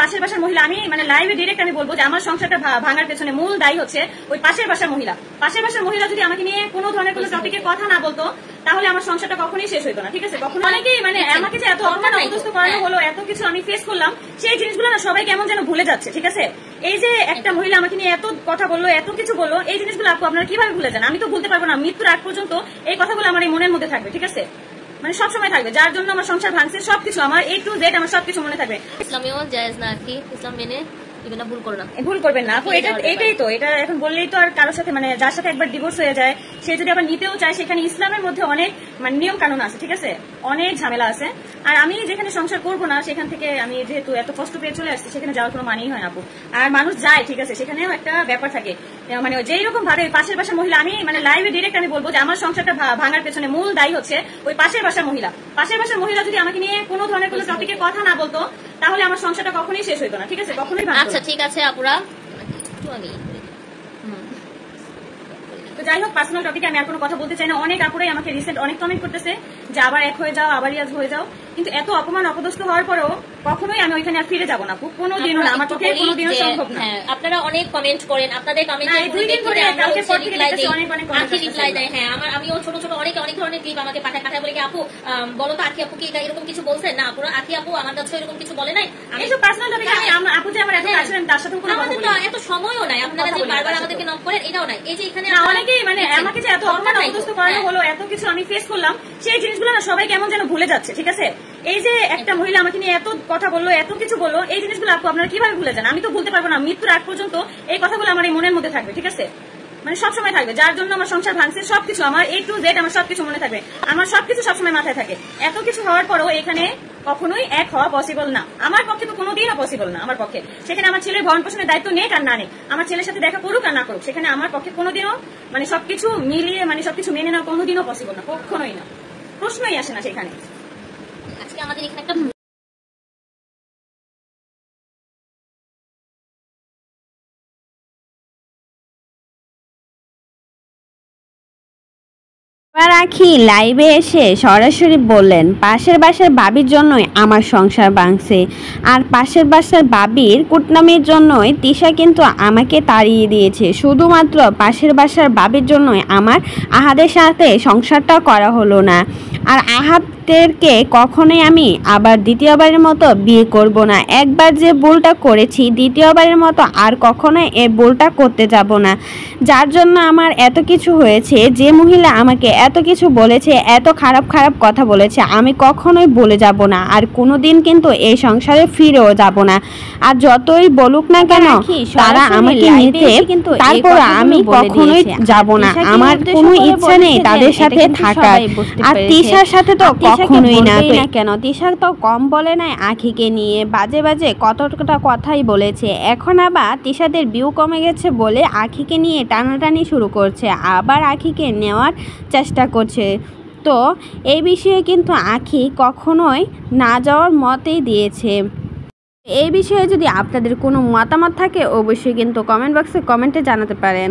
পাশের বাসার মহিলা, আমি মানে লাইভে ডিরেক্ট আমি বলবো যে আমার সংসারটা ভাঙার পেছনে মূল দায়ী হচ্ছে ওই পাশের বাসার মহিলা। পাশের বাসার মহিলা যদি আমাকে নিয়ে কোনো ধরনের কোনো টপিকে কথা না বলতো তাহলে আমার সংসারটা কখনোই শেষ হইতো না, ঠিক আছে? কখনো অনেকেই মানে আমাকে যে এত অপমান অপদস্থ করানো হলো, এত কিছু আমি ফেস করলাম, সেই জিনিসগুলো না সবাই কেমন যেন ভুলে যাচ্ছে, ঠিক আছে? এই যে একটা মহিলা আমাকে নিয়ে এত কথা বললো, এত কিছু বললো, এই জিনিসগুলো আপু আপনারা কিভাবে ভুলে যান? আমি তো ভুলতে পারবো না, মৃত্যুর আগ পর্যন্ত এই কথাগুলো আমার এই মনের মধ্যে থাকবে, ঠিক আছে? মানে সবসময় থাকবে, যার জন্য আমার সংসার ভাঙছে, সবকিছু আমার A to Z আমার সবকিছু মনে থাকবে। ইসলামেও জায়েজ না কি? ইসলাম মেনে ভুল করবেন না আপু, এটাই তো, এটা এখন বললেই তো আর কারোর সাথে মানে যার সাথে একবার ডিভোর্স হয়ে যায় সে যদি আবার নিতেও চায়, সেখানে ইসলামের মধ্যে অনেক মানে নিয়ম কানুন আছে, ঠিক আছে? অনেক ঝামেলা আছে। আর আমি যেখানে সংসার করবো না সেখান থেকে আমি যেহেতু এত কষ্ট পেয়ে চলে আসছি, সেখানে যাওয়ার কোনো মানেই হয় না আপু। আর মানুষ যায়, ঠিক আছে, সেখানেও একটা ব্যাপার থাকে, মানে যেই রকম ভাবে পাশের বাসার মহিলা, আমি মানে লাইভে ডিরেক্ট আমি বলবো যে আমার সংসারটা ভাঙার পেছনে মূল দায়ী হচ্ছে ওই পাশের বাসার মহিলা। পাশের বাসার মহিলা যদি আমাকে নিয়ে কোনো ধরনের কোনো টপিকে কথা না বলতো তাহলে আমার সংসারটা কখনোই শেষ হইতো না, ঠিক আছে? কখনোই। আচ্ছা ঠিক আছে আপুরা, তো যাই হোক, পার্সোনাল টপিকে আমি আর কোনো কথা বলতে চাই না। অনেক আপুরাই আমাকে রিসেন্ট অনেক কমেন্ট করতেছে যে আবার এক হয়ে যাও, আবার ইয়াজ হয়ে যাও, কিন্তু এত অপমান অপদস্থ হওয়ার পরেও কখনোই আমি ওইখানে আর ফিরে যাবো না, কোনোদিনও না, আমার পক্ষে কোনোদিনও সম্ভব না। আপনারা অনেক কমেন্ট করেন, আপনাদের কমেন্টে রিপ্লাই দেয়। হ্যাঁ, আমিও ছোট ছোট অনেক ধরনের ক্লিপ আমাকে পাঠায় বলে কি আপু বলো তো আখি আপু কি এটা এরকম কিছু বলছে না? পুরো আখি আপু আমার কাছে এরকম কিছু বলে নাই। আমি তো পার্সোনাল টপিকে আপু যে আমার এত কাছে তার সাথে কোনো কথা বলি না, এত সময়ও নাই, আপনারা যে বারবার আমাদেরকে নক করেন এটাও নাই। এই যে এখানে অনেকেই মানে আমাকে যে এত অপমান অপদস্থ করানো হলো, এত কিছু আমি ফেস করলাম, সেই জিনিসগুলো না সবাই কেমন যেন ভুলে যাচ্ছে, ঠিক আছে? এই যে একটা মহিলা আমাকে নিয়ে এত কথা বললো, এত কিছু বললো, এই জিনিসগুলো আপু আপনারা কিভাবে ভুলে যান? আমি তো ভুলতে পারবো না, মৃত্যুর আগ পর্যন্ত এই কথাগুলো আমার এই মনের মধ্যে থাকবে, ঠিক আছে? মানে সবসময় থাকবে, যার জন্য আমার সংসার ভাঙছে, সবকিছু আমার A to Z আমার সবকিছু মনে থাকবে, আমার সবকিছু সবসময় মাথায় থাকে। এত কিছু হওয়ার পরও এখানে কখনোই এক হওয়া পসিবল না, আমার পক্ষে তো কোনোদিনও পসিবল না। আমার পক্ষে সেখানে আমার ছেলের ভরণ পোষণের দায়িত্ব নেই আর না নেই, আমার ছেলের সাথে দেখা করুক আর না করুক, সেখানে আমার পক্ষে কোনোদিনও মানে সবকিছু মিলিয়ে মানে সবকিছু মেনে নেওয়া কোনোদিনও পসিবল না, কখনোই না, প্রশ্নই আসে না সেখানে। আজকে আমাদের এখানে একটা রাখি লাইভে এসে সরাসরি বললেন পাশের বাসার বাবির জন্যই আমার সংসার ভাঙছে, আর পাশের বাসার বাবির কুটনামির জন্যই তিশা কিন্তু আমাকে তাড়িয়ে দিয়েছে, শুধুমাত্র পাশের বাসার বাবির জন্যই আমার আহাদের সাথে সংসারটা করা হলো না, আর আহাদেরকে কখনোই আমি আবার দ্বিতীয়বারের মতো বিয়ে করব না। একবার যে ভুলটা করেছি দ্বিতীয়বারের মতো আর কখনোই এই ভুলটা করতে যাব না, যার জন্য আমার এত কিছু হয়েছে। যে মহিলা আমাকে এত কিছু বলেছে, এত খারাপ কথা বলেছে, আমি কখনোই বলে যাব না, আর কোনোদিন কিন্তু এই সংসারে ফিরেও যাব না। আর যতই বলুক না কেন তারা আমাকে নিতে, তারপর আমি কখনোই যাব না, আমার কোনো ইচ্ছা নেই তাদের সাথে থাকার। আর তিশার সাথে তো কখনোই না কেন, তিশা তো কম বলে নাই আখিকে নিয়ে, বাজে কতটা কথাই বলেছে। এখন আবার তিশাদের ভিউ কমে গেছে বলে আখিকে নিয়ে টানাটানি শুরু করছে, আবার আখিকে নেওয়ার চেষ্টা করছে। তো এই বিষয়ে কিন্তু আখি কখনোই না যাওয়ার মতেই দিয়েছে। এই বিষয়ে যদি আপনাদের কোনো মতামত থাকে অবশ্যই কিন্তু কমেন্ট বক্সে কমেন্টে জানাতে পারেন।